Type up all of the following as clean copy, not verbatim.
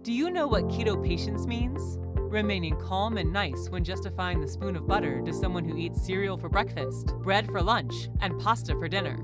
Do you know what keto patience means? Remaining calm and nice when justifying the spoon of butter to someone who eats cereal for breakfast, bread for lunch, and pasta for dinner.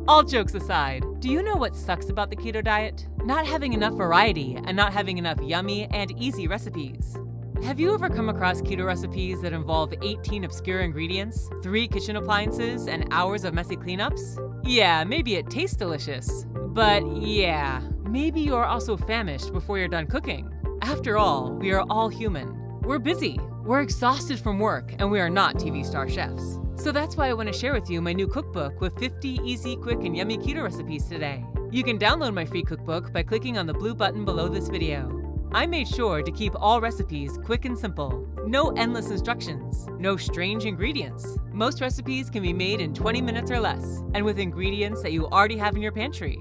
All jokes aside, do you know what sucks about the keto diet? Not having enough variety and not having enough yummy and easy recipes. Have you ever come across keto recipes that involve 18 obscure ingredients, 3 kitchen appliances, and hours of messy cleanups? Yeah, maybe it tastes delicious. But yeah, maybe you're also famished before you're done cooking. After all, we are all human. We're busy, we're exhausted from work, and we are not TV star chefs. So that's why I want to share with you my new cookbook with 50 easy, quick, and yummy keto recipes today. You can download my free cookbook by clicking on the blue button below this video. I made sure to keep all recipes quick and simple. No endless instructions, no strange ingredients. Most recipes can be made in 20 minutes or less, and with ingredients that you already have in your pantry.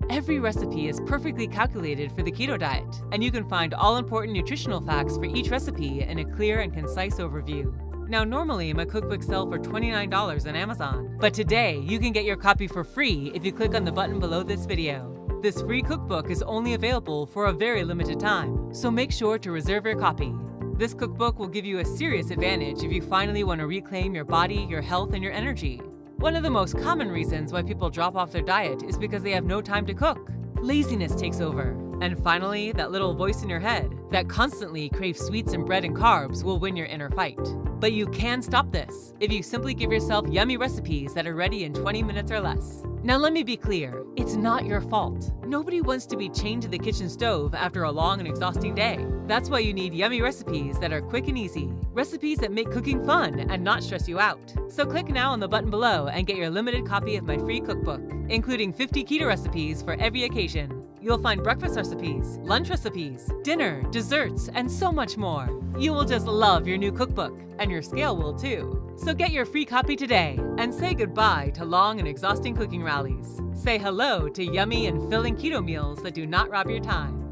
Every recipe is perfectly calculated for the keto diet, and you can find all important nutritional facts for each recipe in a clear and concise overview. Now, normally my cookbooks sell for $29 on Amazon, but today you can get your copy for free if you click on the button below this video. This free cookbook is only available for a very limited time, so make sure to reserve your copy. This cookbook will give you a serious advantage if you finally want to reclaim your body, your health, and your energy. One of the most common reasons why people drop off their diet is because they have no time to cook. Laziness takes over. And finally, that little voice in your head that constantly craves sweets and bread and carbs will win your inner fight. But you can stop this if you simply give yourself yummy recipes that are ready in 20 minutes or less. Now let me be clear, it's not your fault. Nobody wants to be chained to the kitchen stove after a long and exhausting day. That's why you need yummy recipes that are quick and easy. Recipes that make cooking fun and not stress you out. So click now on the button below and get your limited copy of my free cookbook, including 50 keto recipes for every occasion. You'll find breakfast recipes, lunch recipes, dinner, desserts, and so much more. You will just love your new cookbook, and your scale will too. So get your free copy today and say goodbye to long and exhausting cooking rallies. Say hello to yummy and filling keto meals that do not rob your time.